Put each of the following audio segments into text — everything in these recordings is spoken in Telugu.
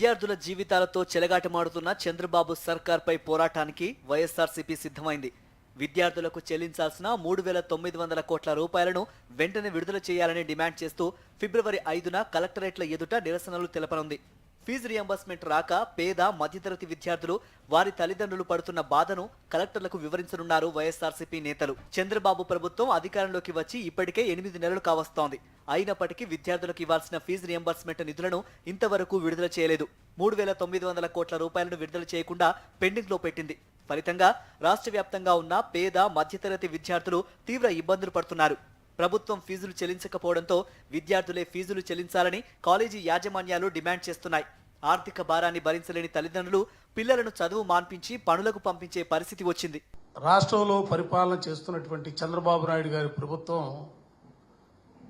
విద్యార్థుల జీవితాలతో చెలగాటమాడుతున్న చంద్రబాబు సర్కార్పై పోరాటానికి వైఎస్ఆర్సీపీ సిద్ధమైంది. విద్యార్థులకు చెల్లించాల్సిన 3,900 కోట్ల రూపాయలను వెంటనే విడుదల చేయాలని డిమాండ్ చేస్తూ ఫిబ్రవరి 5న కలెక్టరేట్ల ఎదుట నిరసనలు తెలపనుంది. ఫీజు రియంబర్స్మెంట్ రాక పేద మధ్యతరగతి విద్యార్థులు వారి తల్లిదండ్రులు పడుతున్న బాధను కలెక్టర్లకు వివరించనున్నారు వైఎస్ఆర్సీపీ నేతలు. చంద్రబాబు ప్రభుత్వం అధికారంలోకి వచ్చి ఇప్పటికే 8 నెలలు కావస్తోంది. అయినప్పటికీ విద్యార్థులకు ఇవ్వాల్సిన ఫీజు రియంబర్స్మెంట్ నిధులను ఇంతవరకు విడుదల చేయలేదు. 3,900 కోట్ల రూపాయలను విడుదల చేయకుండా పెండింగ్ లో పెట్టింది. ఫలితంగా రాష్ట్ర వ్యాప్తంగా ఉన్న పేద మధ్యతరగతి విద్యార్థులు తీవ్ర ఇబ్బందులు పడుతున్నారు. ప్రభుత్వం ఫీజులు చెల్లించకపోవడంతో విద్యార్థులే ఫీజులు చెల్లించాలని కాలేజీ యాజమాన్యాలు డిమాండ్ చేస్తున్నాయి. ఆర్థిక భారాన్ని భరించలేని తల్లిదండ్రులు పిల్లలను చదువు మాన్పించి పనులకు పంపించే పరిస్థితి వచ్చింది. రాష్ట్రంలో పరిపాలన చేస్తున్నటువంటి చంద్రబాబు నాయుడు గారి ప్రభుత్వం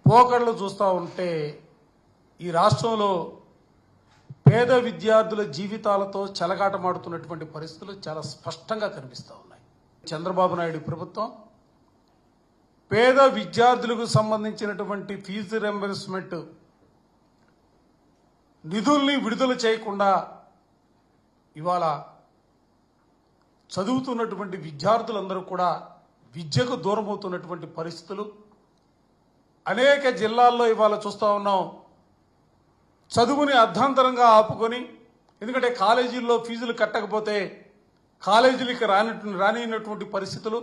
పోకడలు చూస్తూ ఉంటే ఈ రాష్ట్రంలో పేద విద్యార్థుల జీవితాలతో చెలగాటమాడుతున్నటువంటి పరిస్థితులు చాలా స్పష్టంగా కనిపిస్తూ ఉన్నాయి. చంద్రబాబు నాయుడు ప్రభుత్వం పేద విద్యార్థులకు సంబంధించినటువంటి ఫీజు రింబర్స్మెంట్ నిధుల్ని విడుదల చేయకుండా ఇవాళ చదువుతున్నటువంటి విద్యార్థులందరూ కూడా విద్యకు దూరమవుతున్నటువంటి పరిస్థితులు అనేక జిల్లాల్లో ఇవాళ చూస్తూ ఉన్నాం. చదువుని అర్ధాంతరంగా ఆపుకొని, ఎందుకంటే కాలేజీల్లో ఫీజులు కట్టకపోతే కాలేజీలకి రానినటువంటి పరిస్థితులు.